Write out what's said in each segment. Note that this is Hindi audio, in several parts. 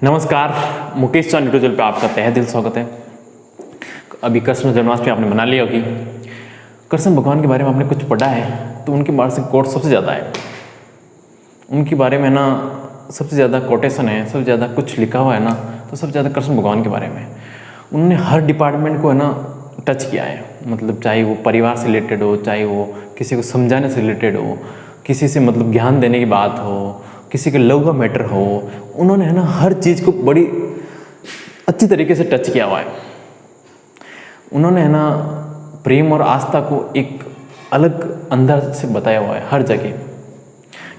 नमस्कार, मुकेश चौहान यूट्यूब चैनल पे आपका तहे दिल स्वागत है। अभी कृष्ण जन्माष्टमी आपने बना लिया होगी। कृष्ण भगवान के बारे में आपने कुछ पढ़ा है तो उनके बारे से कोट सबसे ज़्यादा है। उनके बारे में ना सबसे ज़्यादा कोटेशन है, सबसे ज़्यादा कुछ लिखा हुआ है ना, तो सबसे ज़्यादा कृष्ण भगवान के बारे में। उन्होंने हर डिपार्टमेंट को है ना टच किया है, मतलब चाहे वो परिवार से रिलेटेड हो, चाहे वो किसी को समझाने से रिलेटेड हो, किसी से मतलब ज्ञान देने की बात हो, किसी के लव का मैटर हो, उन्होंने है ना हर चीज़ को बड़ी अच्छी तरीके से टच किया हुआ है। उन्होंने है ना प्रेम और आस्था को एक अलग अंदाज से बताया हुआ है हर जगह,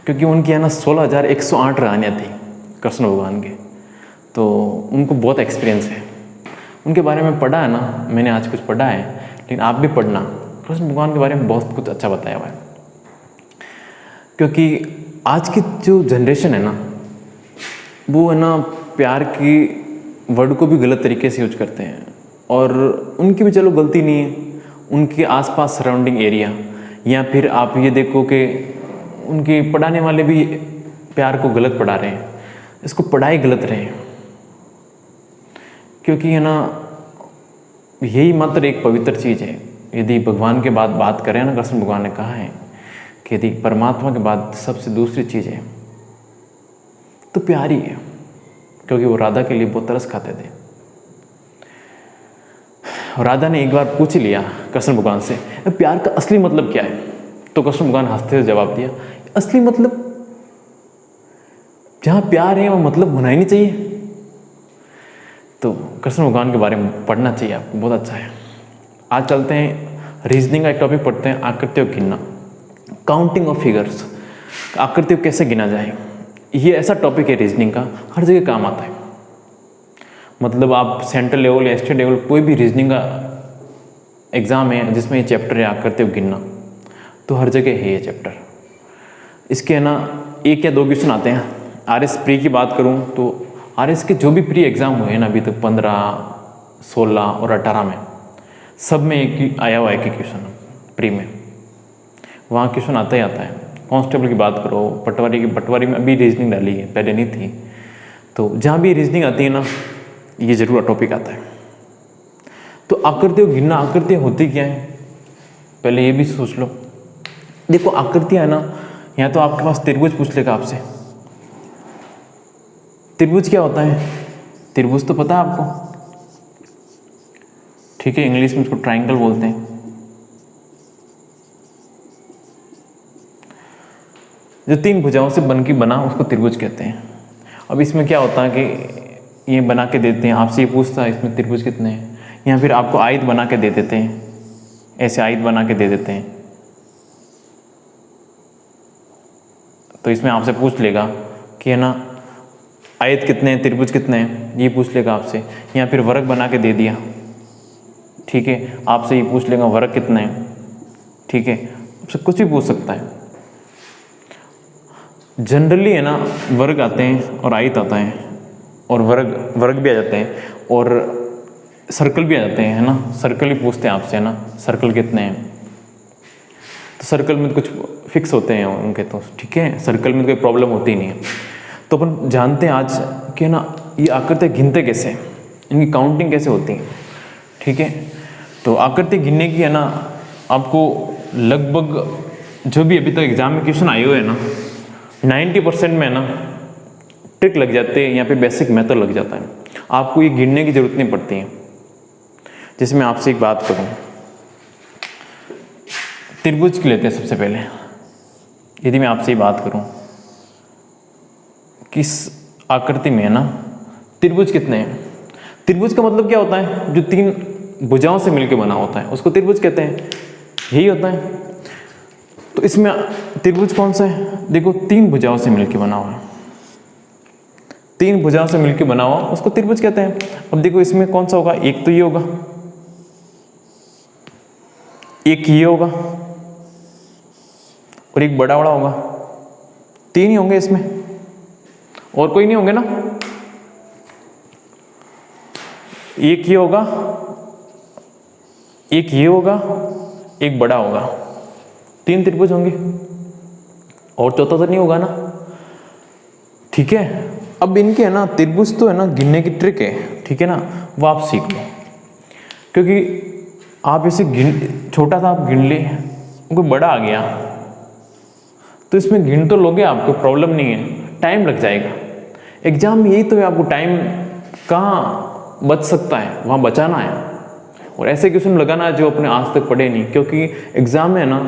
क्योंकि उनकी है ना 16,108 रानियाँ थी कृष्ण भगवान के, तो उनको बहुत एक्सपीरियंस है। उनके बारे में पढ़ा है ना, मैंने आज कुछ पढ़ा है, लेकिन आप भी पढ़ना। कृष्ण भगवान के बारे में बहुत कुछ अच्छा बताया हुआ है, क्योंकि आज की जो जनरेशन है ना, वो है ना प्यार की वर्ड को भी गलत तरीके से यूज करते हैं, और उनकी भी चलो गलती नहीं है, उनके आसपास सराउंडिंग एरिया, या फिर आप ये देखो कि उनके पढ़ाने वाले भी प्यार को गलत पढ़ा रहे हैं, इसको पढ़ाई गलत रहे हैं, क्योंकि है ना यही मात्र एक पवित्र चीज़ है। यदि भगवान के बाद बात करें ना, कृष्ण भगवान ने कहा है कि यदि परमात्मा के बाद सबसे दूसरी चीज़ है तो प्यार ही है, क्योंकि वो राधा के लिए बहुत तरस खाते थे। और राधा ने एक बार पूछ लिया कृष्ण भगवान से, प्यार का असली मतलब क्या है? तो कृष्ण भगवान हंसते हुए जवाब दिया, असली मतलब, जहाँ प्यार है वहाँ मतलब होना ही नहीं चाहिए। तो कृष्ण भगवान के बारे में पढ़ना चाहिए आपको, बहुत अच्छा है। आज चलते हैं रीजनिंग का एक टॉपिक पढ़ते हैं, आकृतियों को गिनना, काउंटिंग ऑफ फिगर्स, आकृतियों को कैसे गिना जाए। ये ऐसा टॉपिक है रीजनिंग का, हर जगह काम आता है। मतलब आप सेंट्रल लेवल या स्टेट लेवल कोई भी रीजनिंग का एग्ज़ाम है जिसमें ये चैप्टर है आकृतियों को गिनना, तो हर जगह है ये चैप्टर। इसके है ना 1 या 2 क्वेश्चन आते हैं। RS प्री की बात करूँ तो RS के जो भी प्री एग्ज़ाम हुए हैं ना अभी तक 15, 16 और 18 में, सब में एक ही आया हुआ है कि क्वेश्चन प्री में, वहाँ क्वेश्चन आता ही आता है। कांस्टेबल की बात करो, पटवारी में अभी रीजनिंग डाली है, पहले नहीं थी, तो जहाँ भी रीजनिंग आती है ना, ये जरूर टॉपिक आता है। तो आकृतियों को गिनना, आकृतियाँ होती क्या है पहले ये भी सोच लो। देखो आकृतियाँ है ना, यहाँ तो आपके पास त्रिभुज पूछ लेगा आपसे, त्रिभुज क्या होता है? त्रिभुज तो पता है आपको, ठीक है, इंग्लिश में इसको ट्राइंगल बोलते हैं। जो 3 भुजाओं से बन के बना उसको त्रिभुज कहते हैं। अब इसमें क्या होता है कि ये बना के देते हैं, आपसे ये पूछता है इसमें त्रिभुज कितने हैं, या फिर आपको आयत बना के दे देते हैं, ऐसे आयत बना के दे देते हैं, तो इसमें आपसे पूछ लेगा कि है ना आयत कितने हैं, त्रिभुज कितने हैं, ये पूछ लेगा आपसे। या फिर वर्ग बना के दे दिया, ठीक है, आपसे ये पूछ लेगा वर्ग कितने हैं, ठीक है, आपसे कुछ भी पूछ सकता है। जनरली है ना वर्ग आते हैं और आयत आता है, और वर्ग भी आ जाते हैं, और सर्कल भी आ जाते हैं, है ना, सर्कल ही पूछते हैं आपसे, है ना, सर्कल कितने हैं। तो सर्कल में कुछ फिक्स होते हैं उनके, तो ठीक है, सर्कल में कोई प्रॉब्लम होती नहीं है। तो अपन जानते हैं आज कि ना ये आकृतियाँ गिनते कैसे, इनकी काउंटिंग कैसे होती है, ठीक है। तो आकृति गिनने की है ना, आपको लगभग जो भी अभी तक एग्जाम में क्वेश्चन आए हुए हैं ना, 90% में ना ट्रिक लग जाते हैं, या फिर बेसिक मेथड लग जाता है, आपको ये गिनने की जरूरत नहीं पड़ती है। जैसे मैं आपसे एक बात करूं, त्रिभुज की लेते हैं सबसे पहले। यदि मैं आपसे ये बात करूं किस आकृति में है ना त्रिभुज कितने हैं, त्रिभुज का मतलब क्या होता है? जो 3 भुजाओं से मिलकर बना होता है उसको त्रिभुज कहते हैं, यही होता है। तो इसमें त्रिभुज कौन सा है? देखो 3 भुजाओं से मिलकर बना हुआ है, 3 भुजाओं से मिलकर बना हुआ उसको त्रिभुज कहते हैं। अब देखो इसमें कौन सा होगा, एक तो ये होगा, एक ये होगा, और एक बड़ा होगा, 3 ही होंगे इसमें, और कोई नहीं होंगे ना। एक ये होगा, एक ये होगा, एक बड़ा होगा, 3 त्रिभुज होंगे, और चौथा तो नहीं होगा ना। ठीक है, अब इनके है ना त्रिभुज तो है ना गिनने की ट्रिक है, ठीक है ना, वो आप सीख लो। क्योंकि आप इसे छोटा सा आप गिन ले, कोई बड़ा आ गया तो इसमें गिन तो लोगे, आपको प्रॉब्लम नहीं है, टाइम लग जाएगा। एग्जाम में यही तो है, आपको टाइम कहाँ बच सकता है, वहाँ बचाना है। और ऐसे क्वेश्चन लगाना है जो अपने आज तक पढ़े नहीं, क्योंकि एग्जाम में ना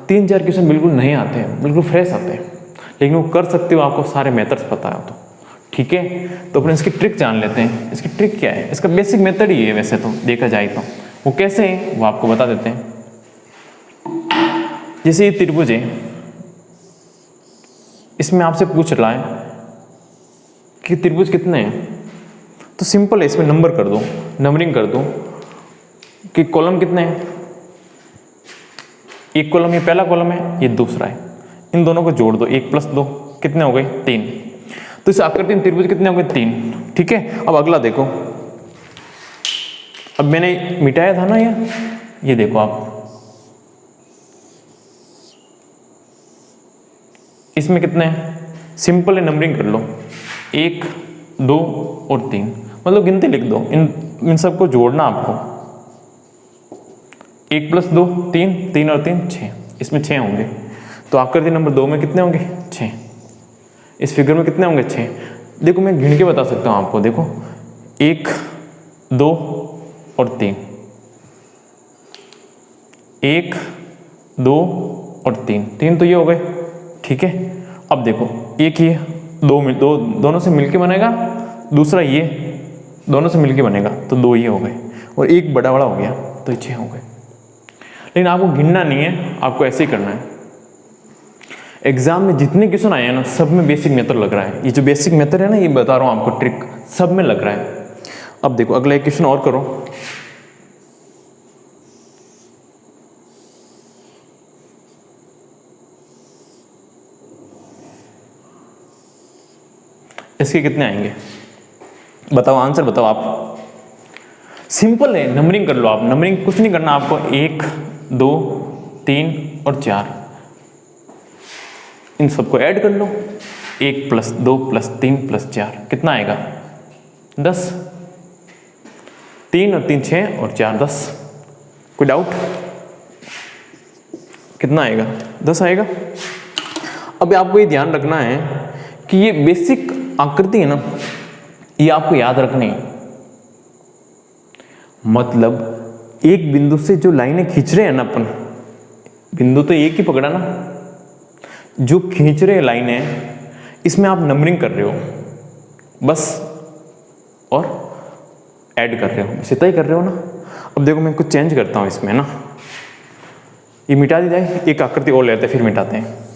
3-4 क्वेश्चन बिल्कुल नहीं आते हैं, बिल्कुल फ्रेश आते हैं, लेकिन वो कर सकते हो, आपको सारे मेथड्स पता है तो, ठीक है। तो अपने इसकी ट्रिक जान लेते हैं। इसकी ट्रिक क्या है, इसका बेसिक मेथड ही है वैसे तो देखा जाए तो, वो कैसे है वो आपको बता देते हैं। जैसे ये त्रिभुज है, इसमें आपसे पूछ रहा है कि त्रिभुज कितने हैं, तो सिंपल है, इसमें नंबर कर दो, नंबरिंग कर दो कि कॉलम कितने हैं। एक कॉलम ये पहला कॉलम है, ये दूसरा है, इन दोनों को जोड़ दो, 1 + 2 कितने हो गए 3। तो इस आकृति में त्रिभुज कितने हो गए 3, ठीक है। अब अगला देखो, अब मैंने मिटाया था ना ये देखो आप, इसमें कितने हैं, सिंपल है, नंबरिंग कर लो, 1, 2 और 3, मतलब गिनती लिख दो, इन सबको जोड़ना आपको, 1 + 2 3, 3 और 3 6, इसमें 6 होंगे। तो आकृति नंबर 2 में कितने होंगे 6, इस फिगर में कितने होंगे 6। देखो मैं गिन के बता सकता हूँ आपको, देखो 1, 2 और 3, 1, 2 और 3 तो ये हो गए, ठीक है। अब देखो एक ये दोनों से मिलके बनेगा, दूसरा ये दोनों से मिलके बनेगा, तो 2 ये हो गए, और एक बड़ा हो गया, तो 6 हो गए। लेकिन आपको गिनना नहीं है, आपको ऐसे ही करना है। एग्जाम में जितने क्वेश्चन आए हैं ना, सब में बेसिक मेथड लग रहा है, ये जो बेसिक मेथड है ना, ये बता रहा हूँ आपको ट्रिक, सब में लग रहा है। अब देखो अगला एक क्वेश्चन और करो, इसके कितने आएंगे बताओ, आंसर बताओ आप। सिंपल है, नंबरिंग कर लो आप, नंबरिंग कुछ नहीं करना आपको, 1, 2, 3 और 4, इन सबको ऐड कर लो, 1 + 2 + 3 + 4 कितना आएगा 10, 3 और 3 6 और 4 10। कोई डाउट, कितना आएगा 10 आएगा। अब आपको ये ध्यान रखना है कि ये बेसिक आकृति है ना, ये आपको याद रखनी है। मतलब एक बिंदु से जो लाइनें खींच रहे हैं ना अपन, बिंदु तो एक ही पकड़ा ना, जो खींच रहे लाइनें, इसमें आप नंबरिंग कर रहे हो बस, और ऐड कर रहे हो, बस इतना ही कर रहे हो ना। अब देखो मैं कुछ चेंज करता हूँ इसमें ना, ये मिटा दी जाए, एक आकृति और लेते हैं फिर मिटाते हैं।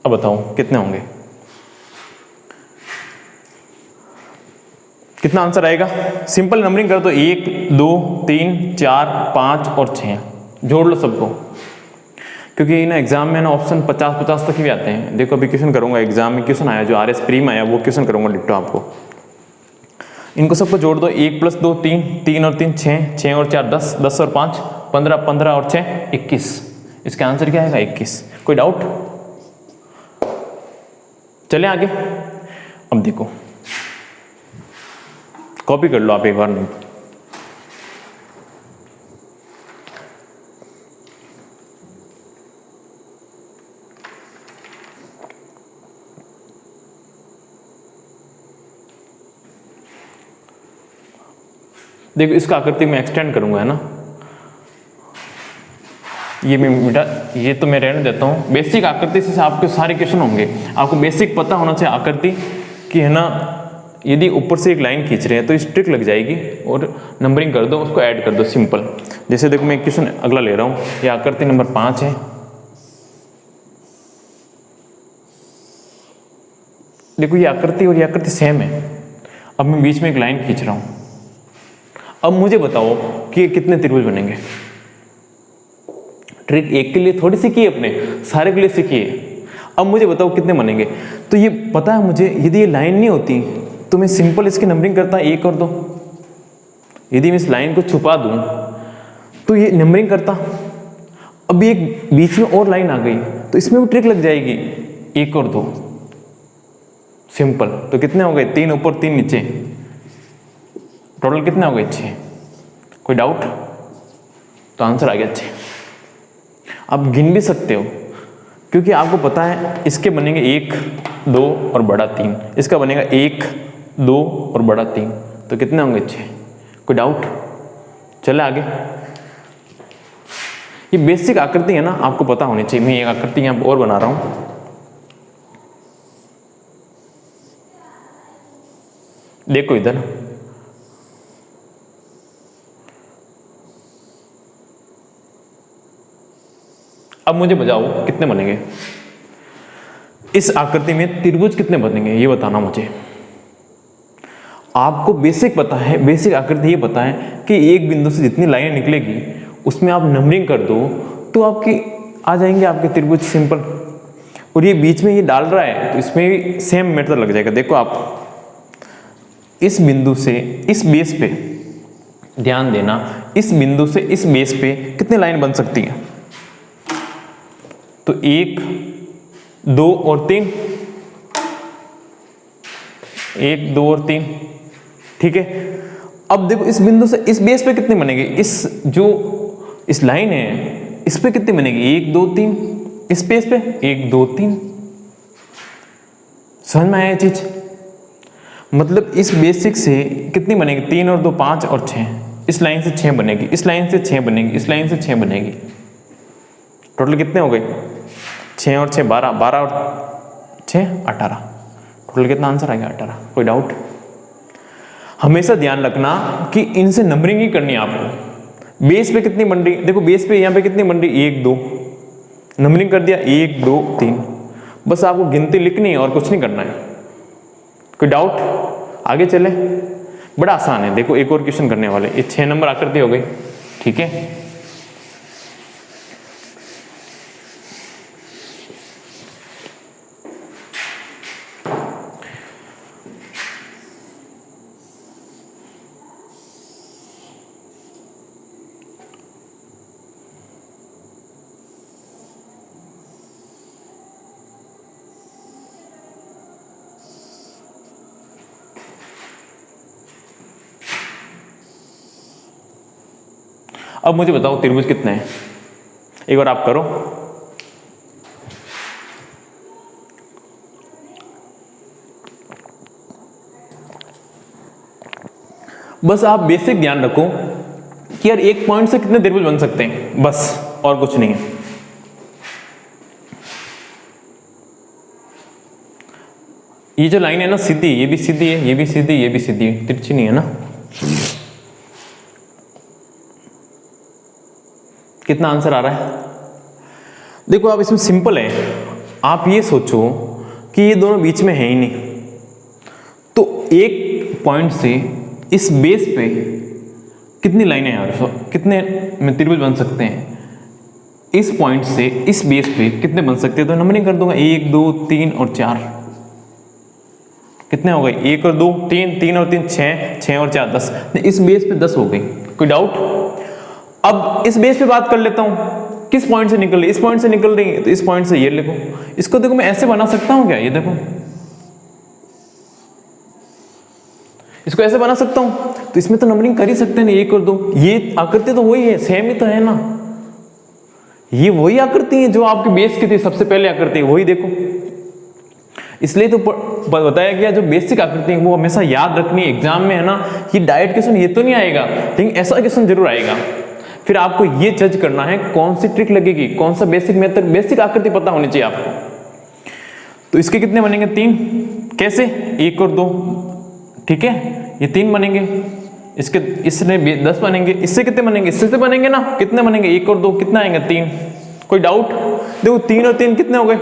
अब बताओ कितने होंगे, कितना आंसर आएगा। सिंपल नंबरिंग कर दो, 1 2 3 4 5 और 6, जोड़ लो सबको, क्योंकि ना एग्जाम में ना ऑप्शन 50-50 तक ही आते हैं। देखो अभी क्वेश्चन करूंगा, एग्जाम में क्वेश्चन आया जो RS प्री में आया, वो क्वेश्चन करूंगा डिट्टो आपको। इनको सबको जोड़ दो, 1 + 2 3, 3 और 3 6, 6 और 4 10, 10 और 5 15, 15 और 6 21। इसका आंसर क्या आएगा 21। कोई डाउट, चले आगे। अब देखो कॉपी कर लो आप एक बार, नहीं देखो इसका आकृति मैं एक्सटेंड करूंगा, है ना, ये मैं मिटा, ये तो मैं रहने देता हूँ। बेसिक आकृति से आपके सारे क्वेश्चन होंगे, आपको बेसिक पता होना चाहिए आकृति की, है ना। यदि ऊपर से एक लाइन खींच रहे हैं तो इस ट्रिक लग जाएगी, और नंबरिंग कर दो, उसको ऐड कर दो सिंपल। जैसे देखो मैं एक क्वेश्चन अगला ले रहा हूँ, ये आकृति नंबर 5 है। देखो ये आकृति और ये आकृति सेम है, अब मैं बीच में एक लाइन खींच रहा हूँ। अब मुझे बताओ कि कितने त्रिभुज बनेंगे। ट्रिक एक के लिए थोड़ी सी की अपने, सारे के लिए सीखी है। अब मुझे बताओ कितने बनेंगे। तो ये पता है मुझे, यदि ये लाइन नहीं होती तो मैं सिंपल इसकी नंबरिंग करता 1 और 2, यदि मैं इस लाइन को छुपा दूं तो ये नंबरिंग करता। अब एक बीच में और लाइन आ गई तो इसमें भी ट्रिक लग जाएगी, 1 और 2 सिंपल। तो कितने हो गए, 3 ऊपर 3 नीचे, टोटल कितने हो गए, 6। कोई डाउट? तो आंसर आ गया 6। आप गिन भी सकते हो क्योंकि आपको पता है इसके बनेंगे 1, 2 और बड़ा 3, इसका बनेगा 1, 2 और बड़ा 3, तो कितने होंगे, 6। कोई डाउट? चले आगे। ये बेसिक आकृति है ना, आपको पता होनी चाहिए। मैं एक आकृति यहां और बना रहा हूं। देखो इधर, अब मुझे बताओ कितने बनेंगे इस आकृति में, त्रिभुज कितने बनेंगे ये बताना मुझे। आपको बेसिक पता है, बेसिक आकृति ये पता है कि एक बिंदु से जितनी लाइनें निकलेगी उसमें आप नंबरिंग कर दो तो आपकी आ जाएंगे आपके त्रिभुज, सिंपल। और ये बीच में ये डाल रहा है तो इसमें भी सेम मेथड लग जाएगा। देखो आप इस बिंदु से इस बेस पे ध्यान देना, इस बिंदु से इस बेस पे कितने लाइन बन सकती है, तो 1, 2 और 3, 1, 2 और 3, ठीक है। अब देखो इस बिंदु से इस बेस पे कितने बनेंगे, इस लाइन है इस पे कितने बनेंगे, 1, 2, 3, इस बेस पे 1, 2, 3। समझ में आया ये चीज? मतलब इस बेसिक से कितनी बनेगी, 3 और 2 5 और 6, इस लाइन से 6 बनेगी, इस लाइन से 6 बनेगी, इस लाइन से 6 बनेगी। टोटल कितने हो गए, 6 और 6 12, 12 और 6 18। टोटल कितना आंसर आ गया, 18। कोई डाउट? हमेशा ध्यान रखना कि इनसे नंबरिंग ही करनी है आपको। बेस पे कितनी बन रही, देखो बेस पे यहाँ पे कितनी बन रही, 1, 2, नंबरिंग कर दिया 1, 2, 3। बस आपको गिनती लिखनी है और कुछ नहीं करना है। कोई डाउट? आगे चले, बड़ा आसान है। देखो एक और क्वेश्चन करने वाले, ये 6 नंबर आकृति हो गई, ठीक है। अब मुझे बताओ त्रिभुज कितने हैं, एक बार आप करो। बस आप बेसिक ध्यान रखो कि यार एक पॉइंट से कितने त्रिभुज बन सकते हैं, बस, और कुछ नहीं है। ये जो लाइन है ना सीधी, ये भी सीधी है, ये भी सीधी, ये भी सीधी है, तिरछी नहीं है ना। कितना आंसर आ रहा है? देखो आप इसमें सिंपल है, आप ये सोचो कि ये दोनों बीच में है ही नहीं, तो एक पॉइंट से इस बेस पे कितनी लाइनें हैं यार, कितने में त्रिभुज बन सकते हैं। इस पॉइंट से इस बेस पे कितने बन सकते हैं, तो नंबरिंग कर दूंगा 1, 2, 3 और 4। कितने हो गए, 1 और 2 3, 3 और 3 6, 6 और 4 10। इस बेस पे 10 हो गई। कोई डाउट? अब इस बेस पे बात कर लेता हूं, किस पॉइंट से निकल रही, इस पॉइंट से निकल रही है, तो इस पॉइंट से ये लिखो। इसको देखो मैं ऐसे बना सकता हूं क्या, ये देखो इसको ऐसे बना सकता हूं, तो इसमें तो नंबरिंग कर ही सकते हैं ना, 1 और 2। ये आकृति तो वही है, सेम ही तो है ना, ये वही आकृति है जो आपके बेस की थी, सबसे पहले आकृति वही देखो। इसलिए तो बताया गया जो बेसिक आकृति है वो हमेशा याद रखनी है। एग्जाम में है ना, ये डायरेक्ट क्वेश्चन ये तो नहीं आएगा, लेकिन ऐसा क्वेश्चन जरूर आएगा। फिर आपको ये जज करना है कौन सी ट्रिक लगेगी, कौन सा बेसिक मेथड, बेसिक आकृति पता होनी चाहिए आपको। तो इसके कितने बनेंगे, 3। कैसे, 1 और 2, ठीक है, ये 3 बनेंगे। इसके इसने 10 बनेंगे। इससे कितने बनेंगे, इससे बनेंगे ना, कितने बनेंगे, 1 और 2 कितना आएंगे, 3। कोई डाउट? देखो 3 और 3 कितने हो गए,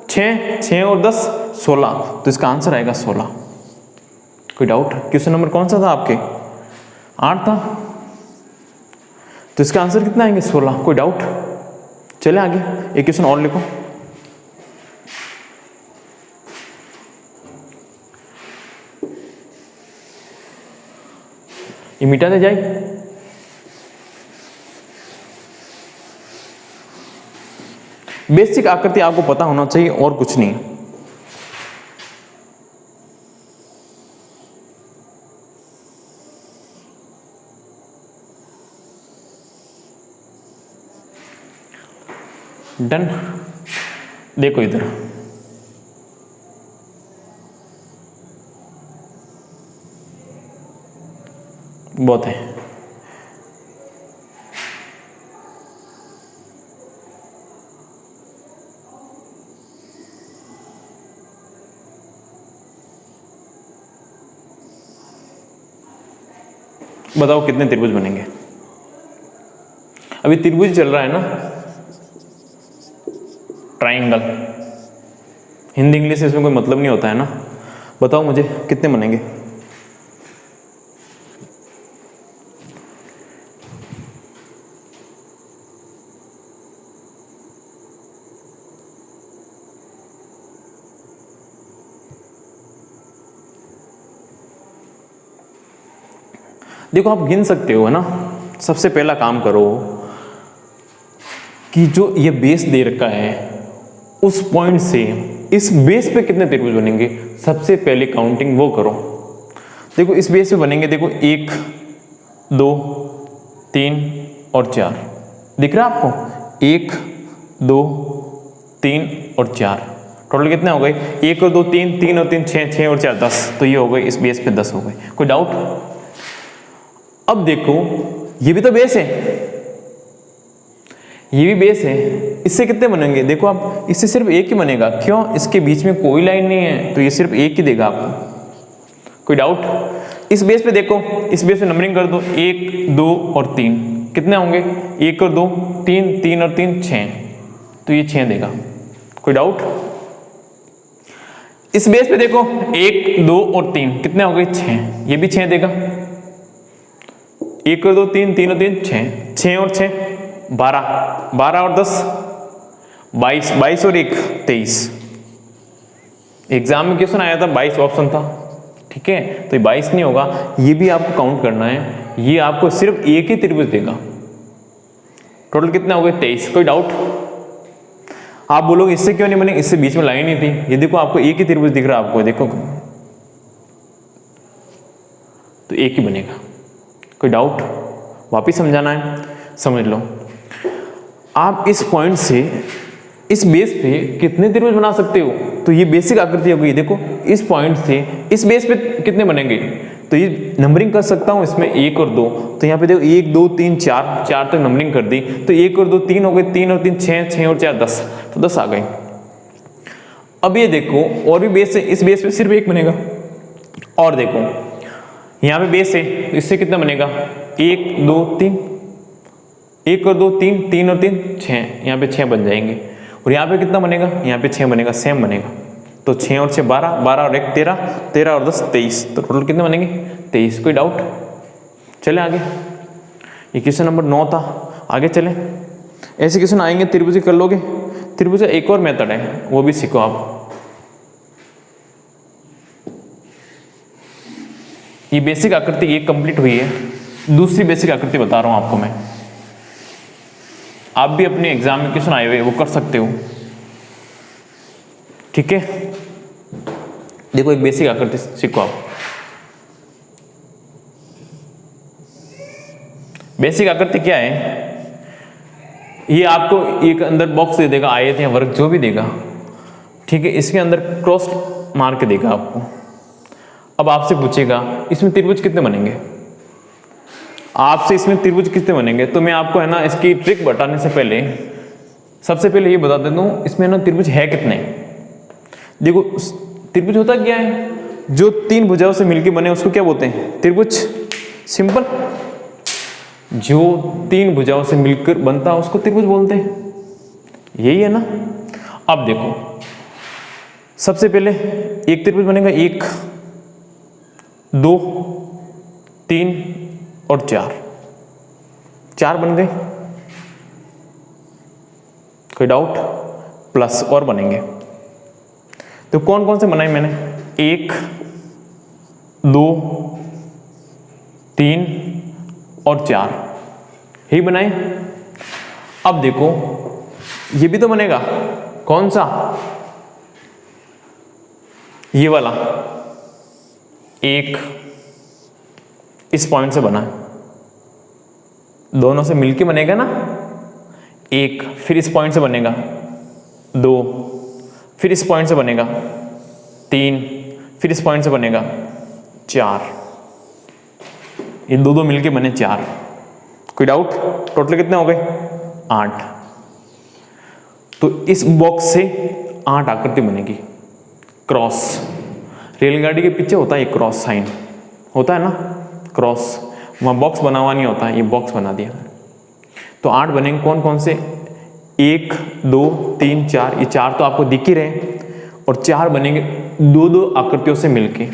6, 6 और 10 16, तो इसका आंसर आएगा 16। कोई डाउट? क्वेश्चन नंबर कौन सा था आपके, 8 था, तो इसका आंसर कितना आएंगे, 16। कोई डाउट? चले आगे, एक क्वेश्चन और लिखो। ये मिटाते जाए। बेसिक आकृति आपको पता होना चाहिए और कुछ नहीं। डन। देखो इधर बहुत है। बताओ कितने त्रिभुज बनेंगे। अभी त्रिभुज चल रहा है ना, ट्राइंगल। हिंदी इंग्लिश इसमें कोई मतलब नहीं होता है ना। बताओ मुझे कितने बनेंगे। देखो आप गिन सकते हो है ना। सबसे पहला काम करो कि जो ये बेस दे रखा है उस पॉइंट से इस बेस पे कितने त्रिभुज बनेंगे, सबसे पहले काउंटिंग वो करो। देखो इस बेस पे बनेंगे, देखो 1 2 3 और 4 दिख रहा है आपको। 1 2 3 और 4 टोटल कितने हो गए। 1 और 2 3, 3 और 3 6, 6 और 4 10। तो ये हो गए, इस बेस पे 10 हो गए। कोई डाउट। अब देखो ये भी तो बेस है, ये भी बेस है। इससे कितने बनेंगे, देखो आप, इससे सिर्फ एक ही बनेगा। क्यों, इसके बीच में कोई लाइन नहीं है, तो ये सिर्फ एक ही देगा आपको। कोई डाउट। इस बेस पे देखो, इस बेस पे नंबरिंग कर दो। 1 2 और 3 कितने होंगे। 1 और 2 3, 3 और 3 6, तो ये 6 देगा। कोई डाउट। इस बेस पे देखो 1 2 और 3 कितने हो गए 6, ये भी 6 देगा। 1 और 2 3, 3 और 3 6, 6 और 6 12, 12 और 10 22, 22 और 1 23। एग्जाम में क्वेश्चन आया था 22 ऑप्शन था, ठीक है। तो ये 22 नहीं होगा, ये भी आपको काउंट करना है। ये आपको सिर्फ एक ही त्रिभुज देगा। टोटल कितने हो गए 23। कोई डाउट। आप बोलोगे इससे क्यों नहीं बने, इससे बीच में लाइन ही थी। ये देखो आपको एक ही त्रिभुज दिख रहा है आपको, देखो तो एक ही बनेगा। कोई डाउट। वापिस समझाना है, समझ लो। आप इस पॉइंट से इस बेस पे कितने त्रिभुज बना सकते हो, तो ये बेसिक आकृति हो गई। देखो इस पॉइंट से इस बेस पे कितने बनेंगे, तो ये नंबरिंग कर सकता हूं इसमें 1 और 2। तो यहाँ पे देखो 1 2 3 4, 4 तक नंबरिंग कर दी। तो 1 और 2 3 हो गए, 3 और 3 6, 6 और 4 10, तो 10 आ गए। अब ये देखो और भी बेस है, इस बेस पे सिर्फ एक बनेगा। और देखो यहाँ पे बेस है, तो इससे कितना बनेगा 1 2 3, 1 और 2 3, 3 और 3 6, यहाँ पे 6 बन जाएंगे। और यहाँ पे कितना बनेगा, यहाँ पे 6 बनेगा, सेम बनेगा। तो 6 और 6 12, 12 और 1 13, 13 और 10 23, तो टोटल कितने बनेंगे 23। कोई डाउट। चले आगे। ये क्वेश्चन नंबर 9 था, आगे चले। ऐसे क्वेश्चन आएंगे, त्रिभुज कर लोगे। त्रिभुज का एक और मेथड है, वो भी सीखो आप। ये बेसिक आकृति ये कंप्लीट हुई है। दूसरी बेसिक आकृति बता रहा हूं आपको मैं। आप भी अपने एग्जाम में क्वेश्चन आए हुए वो कर सकते हो, ठीक है। देखो एक बेसिक आकृति सीखो आप। बेसिक आकृति क्या है, ये आपको एक अंदर बॉक्स दे देगा, आयत या वर्ग जो भी देगा, ठीक है। इसके अंदर क्रॉस मार के देगा आपको। अब आपसे पूछेगा इसमें त्रिभुज कितने बनेंगे, आपसे इसमें त्रिभुज कितने बनेंगे। तो मैं आपको है ना इसकी ट्रिक बताने से पहले सबसे पहले ये बता देता हूं, इसमें ना त्रिभुज है कितने। देखो त्रिभुज होता क्या है, जो 3 भुजाओं से मिलकर बने उसको क्या बोलते हैं, त्रिभुज। सिंपल। जो 3 भुजाओं से मिलकर बनता है उसको त्रिभुज बोलते हैं, यही है ना। अब देखो सबसे पहले एक त्रिभुज बनेगा, 1 2 3 और 4, 4 बन गए। कोई डाउट। प्लस और बनेंगे, तो कौन कौन से बनाए मैंने, 1 2 3 और 4 ही बनाए। अब देखो ये भी तो बनेगा, कौन सा, ये वाला, एक इस पॉइंट से बना है, दोनों से मिलके बनेगा ना, एक, फिर इस पॉइंट से बनेगा 2, फिर इस पॉइंट से बनेगा 3, फिर इस पॉइंट से बनेगा 4, ये दो मिलके बने 4। कोई डाउट? टोटल कितने हो गए? 8। तो इस बॉक्स से 8 आकृति बनेगी। क्रॉस, रेलगाड़ी के पीछे होता है ये क्रॉस साइन, होता है ना क्रॉस, वहाँ बॉक्स बना हुआ नहीं होता, ये बॉक्स बना दिया। तो 8 बनेंगे, कौन कौन से? 1 2 3 4, ये 4 तो आपको दिख ही रहे, और 4 बनेंगे 2 आकृतियों से मिलके।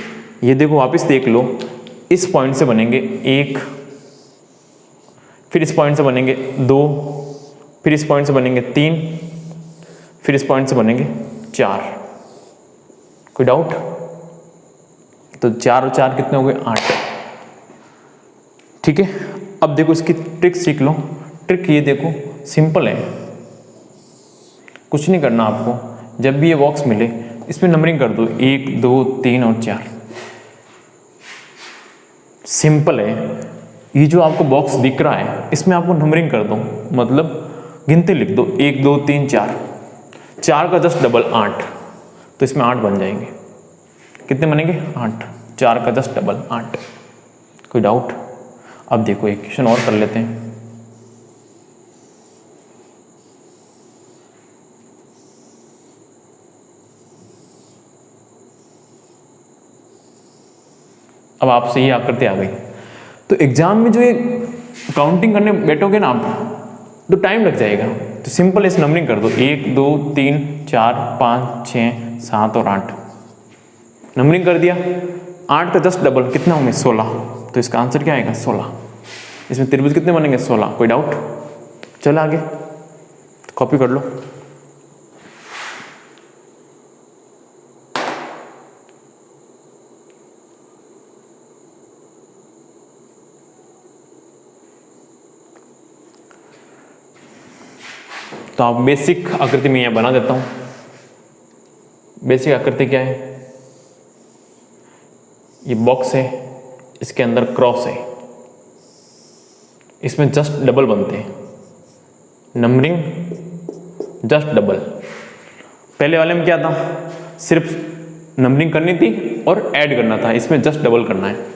ये देखो वापस देख लो, इस पॉइंट से बनेंगे 1, फिर इस पॉइंट से बनेंगे 2, फिर इस पॉइंट से बनेंगे 3, फिर इस पॉइंट से बनेंगे 4। कोई डाउट? तो 4 और 4 कितने हो गए? 8। ठीक है, अब देखो इसकी ट्रिक सीख लो। ट्रिक ये देखो सिंपल है, कुछ नहीं करना आपको। जब भी ये बॉक्स मिले इसमें नंबरिंग कर दो, 1 2 3 और 4। सिंपल है। ये जो आपको बॉक्स दिख रहा है इसमें आपको नंबरिंग कर दो, मतलब गिनती लिख दो, 1 2 3 4, 4 का जस्ट डबल 8, तो इसमें 8 बन जाएंगे। कितने बनेंगे? 8। 4 का जस्ट डबल 8। कोई डाउट? अब देखो एक क्वेश्चन और कर लेते हैं। अब आपसे ये आकृति आ गई, तो एग्जाम में जो ये काउंटिंग करने बैठोगे ना आप, तो टाइम लग जाएगा। तो सिंपल इस नंबरिंग कर दो, 1 2 3 4 5 6 7 और 8। नंबरिंग कर दिया। 8 का जस्ट डबल कितना होंगे? 16। तो इसका आंसर क्या आएगा? 16। इसमें त्रिभुज कितने बनेंगे? 16। कोई डाउट? चलो आगे कॉपी कर लो। तो आप बेसिक आकृति में यहां बना देता हूं। बेसिक आकृति क्या है? ये बॉक्स है, इसके अंदर क्रॉस है, इसमें जस्ट डबल बनते हैं, नंबरिंग जस्ट डबल। पहले वाले में क्या था? सिर्फ नंबरिंग करनी थी और ऐड करना था, इसमें जस्ट डबल करना है।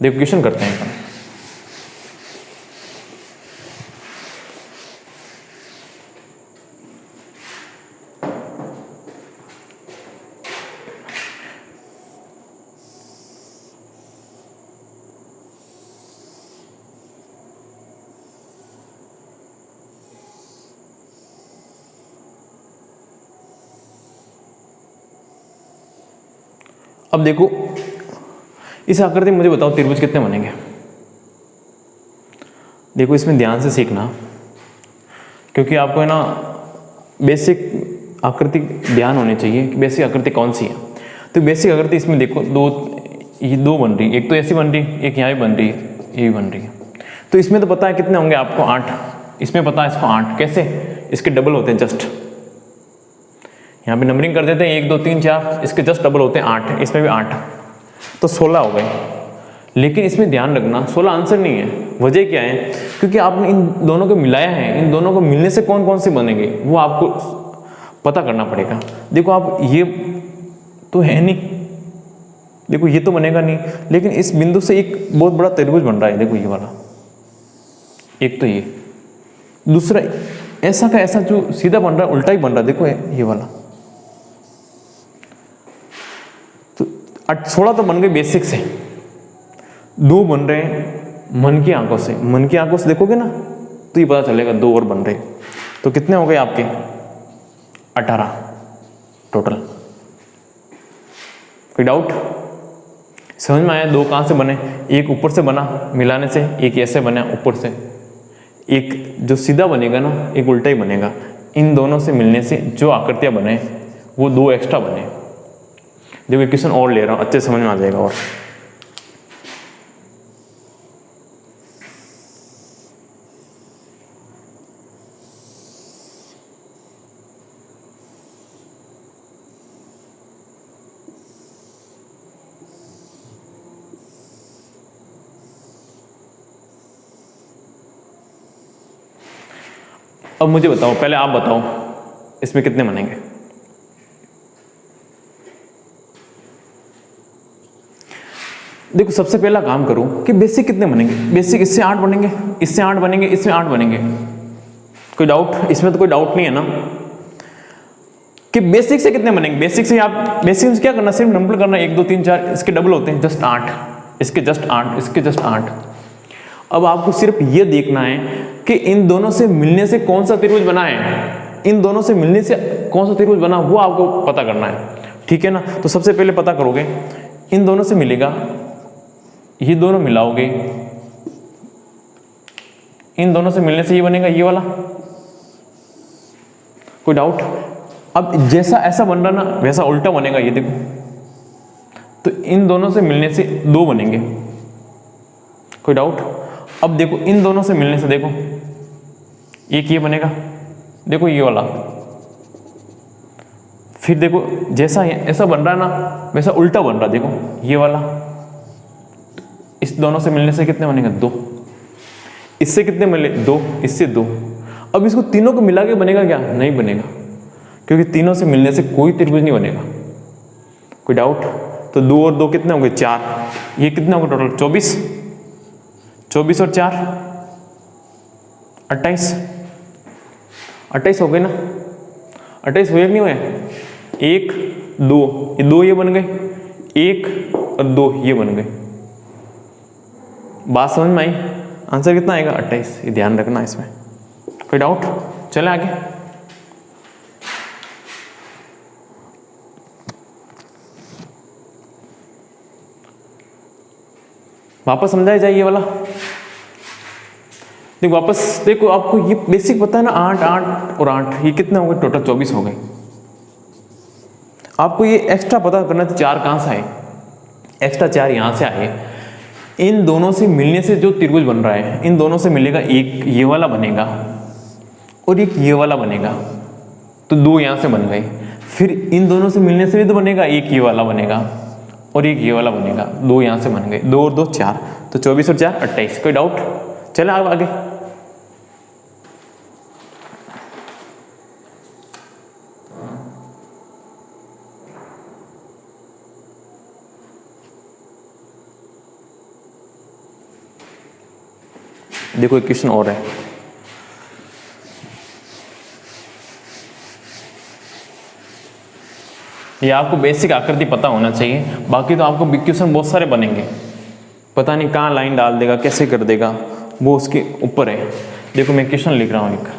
देखो क्वेश्चन करते हैं। अब देखो इस आकृति में मुझे बताओ त्रिभुज कितने बनेंगे? देखो इसमें ध्यान से सीखना, क्योंकि आपको है ना बेसिक आकृति ध्यान होनी चाहिए कि बेसिक आकृति कौन सी है। तो बेसिक आकृति इसमें देखो ये दो बन रही, एक तो ऐसी बन रही, एक यहाँ भी बन रही, ये भी बन रही है। तो इसमें तो पता है कितने होंगे आपको? 8। इसमें पता है इसको 8। कैसे? इसके डबल होते हैं जस्ट, यहाँ पे नंबरिंग कर देते हैं 1 2 3 4, इसके जस्ट डबल होते हैं 8। इसमें भी 8, तो 16 हो गए। लेकिन इसमें ध्यान रखना 16 आंसर नहीं है। वजह क्या है? क्योंकि आपने इन दोनों को मिलाया है, इन दोनों को मिलने से कौन कौन से बनेंगे वो आपको पता करना पड़ेगा। देखो आप ये तो है नहीं, देखो ये तो बनेगा नहीं, लेकिन इस बिंदु से एक बहुत बड़ा त्रिभुज बन रहा है। देखो ये वाला, एक तो ये, दूसरा ऐसा का ऐसा जो सीधा बन रहा है उल्टा ही बन रहा है। देखो ये वाला, तो 16 तो बन गए बेसिक से। 2 बन रहे हैं मन की आंखों से। मन की आंखों से देखोगे ना तो ये पता चलेगा 2 और बन रहे। तो कितने हो गए आपके? 18 टोटल। कोई डाउट? समझ में आया? 2 कहाँ से बने? एक ऊपर से बना मिलाने से, एक ऐसे बना ऊपर से, एक जो सीधा बनेगा ना एक उल्टा ही बनेगा। इन दोनों से मिलने से जो आकृतियां बने वो 2 एक्स्ट्रा बने। देखो क्वेश्चन और ले रहा हूँ, अच्छे समझ में आ जाएगा। और अब मुझे बताओ, पहले आप बताओ इसमें कितने बनेंगे। देखो सबसे पहला काम करो कि बेसिक कितने बनेंगे। बेसिक इससे 8 बनेंगे, इससे 8 बनेंगे, इससे 8 बनेंगे। कोई डाउट इसमें? तो कोई डाउट नहीं है ना कि बेसिक से कितने बनेंगे। बेसिक से आप बेसिक से क्या करना, सिर्फ नंबर करना 1 2 3 4, इसके डबल होते हैं, जस्ट 8, इसके जस्ट 8, इसके जस्ट 8। अब आपको सिर्फ ये देखना है कि इन दोनों से मिलने से कौन सा त्रिभुज बना है, इन दोनों से मिलने से कौन सा त्रिभुज बना वो आपको पता करना है, ठीक है ना। तो सबसे पहले पता करोगे, इन दोनों से मिलेगा, ये दोनों मिलाओगे, इन दोनों से मिलने से ये बनेगा ये वाला। कोई डाउट? अब जैसा ऐसा बन रहा ना वैसा उल्टा बनेगा, ये देखो। तो इन दोनों से मिलने से 2 बनेंगे। कोई डाउट? अब देखो इन दोनों से मिलने से देखो एक ये बनेगा, देखो ये वाला। फिर देखो जैसा ऐसा बन रहा है ना वैसा उल्टा बन रहा, देखो ये वाला। इस दोनों से मिलने से कितने बनेंगे? 2। इससे कितने मिले? 2, इससे 2। अब इसको तीनों को मिला के बनेगा क्या? नहीं बनेगा, क्योंकि तीनों से मिलने से कोई त्रिभुज नहीं बनेगा। कोई डाउट? तो 2 और 2 कितने होंगे? 4। ये कितने होंगे टोटल? 24। 24 और 4 28। 28 हो गए ना? 28 हुए कि नहीं हुए? 1 2, ये 2 ये बन गए, 1 और 2 ये बन गए। बात समझ में आई? आंसर कितना आएगा? 28। ये ध्यान रखना इसमें। कोई डाउट? चले आगे। वापस समझाया जाए ये वाला। देखो वापस देखो, आपको ये बेसिक पता है ना, 8 8 और 8 ये कितने हो गए? टोटल 24 हो गए। आपको ये एक्स्ट्रा पता करना था 4 कहां से आए, एक्स्ट्रा 4 यहां से आए। इन दोनों से मिलने से जो त्रिभुज बन रहा है, इन दोनों से मिलेगा, एक ये वाला बनेगा और एक ये वाला बनेगा। तो 2 यहां से बन गए। फिर इन दोनों से मिलने से भी तो बनेगा, एक ये वाला बनेगा और एक ये वाला बनेगा। 2 यहां से बन गए, 2 और 2 4। तो 24 और 4 28। कोई डाउट? चले आप आगे। देखो एक क्वेश्चन और है। ये आपको बेसिक आकृति पता होना चाहिए, बाकी तो आपको क्वेश्चन बहुत सारे बनेंगे, पता नहीं कहाँ लाइन डाल देगा, कैसे कर देगा, वो उसके ऊपर है। देखो मैं क्वेश्चन लिख रहा हूं एक।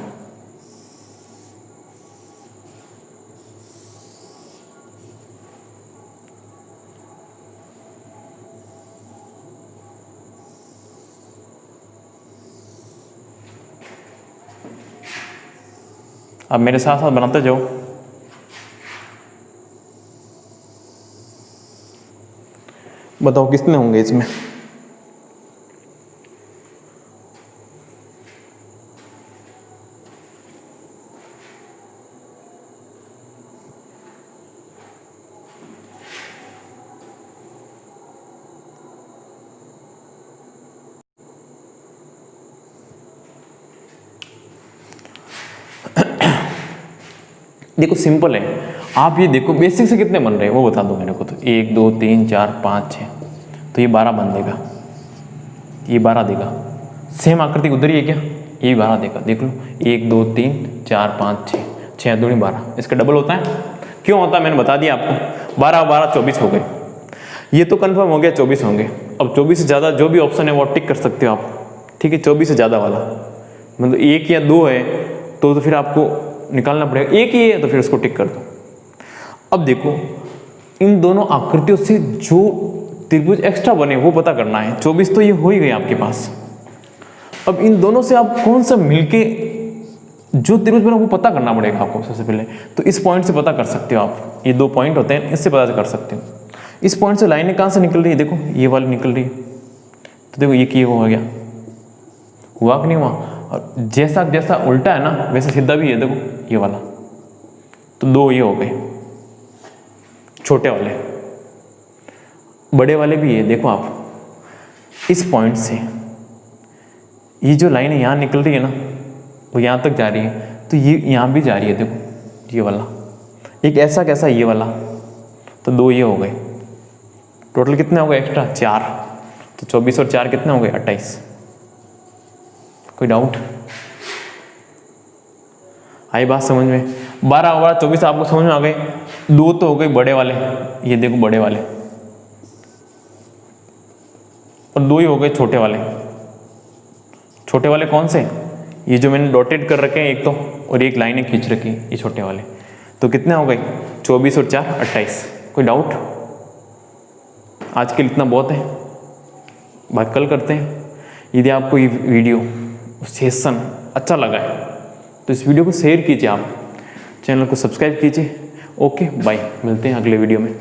अब मेरे साथ साथ बनाते जाओ। बताओ कितने होंगे इसमें? देखो सिंपल है, आप ये देखो बेसिक से कितने बन रहे हैं वो बता दो मेरे को। तो 1 2 3 4 5 6, तो ये 12 बन देगा, ये 12 देगा। सेम आकृति उधर ही है क्या? ये 12 देगा, देख लो। 1 2 3 4 5 6, 6 दूनी 12, इसका डबल होता है। क्यों होता है मैंने बता दिया आपको। 12 12 24 हो गए, ये तो कंफर्म हो गया 24 होंगे। अब 24 से ज़्यादा जो भी ऑप्शन है वो टिक कर सकते हो आप, ठीक है। 24 से ज़्यादा वाला मतलब 1 या 2 है तो फिर आपको निकालना पड़ेगा। 1 ही है तो फिर उसको टिक कर दो। अब देखो इन दोनों आकृतियों से जो त्रिभुज एक्स्ट्रा बने वो पता करना है। 24 तो ये हो ही गए आपके पास। अब इन दोनों से आप कौन सा मिलके जो त्रिभुज बना वो पता करना पड़ेगा आपको सबसे पहले। तो इस पॉइंट से पता कर सकते हो आप, ये 2 पॉइंट होते हैं, इससे पता कर सकते हो। इस पॉइंट से लाइनें कहाँ से निकल रही है, देखो ये वाली निकल रही है, तो देखो ये किए हो गया, हुआ कि नहीं हुआ। और जैसा जैसा उल्टा है ना वैसा सीधा भी है, देखो ये वाला, तो 2 ये हो गए छोटे वाले। बड़े वाले भी है, देखो आप इस पॉइंट से ये जो लाइन है यहाँ निकल रही है ना, वो यहाँ तक जा रही है, तो ये यहाँ भी जा रही है, देखो ये वाला। एक ऐसा कैसा ये वाला, तो 2 ये हो गए। टोटल कितने हो गए एक्स्ट्रा, 4। तो 24 और 4 कितने हो गए, 28। कोई डाउट? आई बात समझ में? 12 और 24 आपको समझ में आ गए। 2 तो हो गए बड़े वाले, ये देखो बड़े वाले, और 2 ही हो गए छोटे वाले। छोटे वाले कौन से, ये जो मैंने डॉटेड कर रखे हैं एक तो, और एक लाइनें खींच रखी ये छोटे वाले। तो कितने हो गए, 24 और 4 28। कोई डाउट? आज के लिए इतना बहुत है, बात कल करते हैं। यदि आपको ये वीडियो सेशन अच्छा लगा है तो इस वीडियो को शेयर कीजिए, आप चैनल को सब्सक्राइब कीजिए। ओके बाय, मिलते हैं अगले वीडियो में।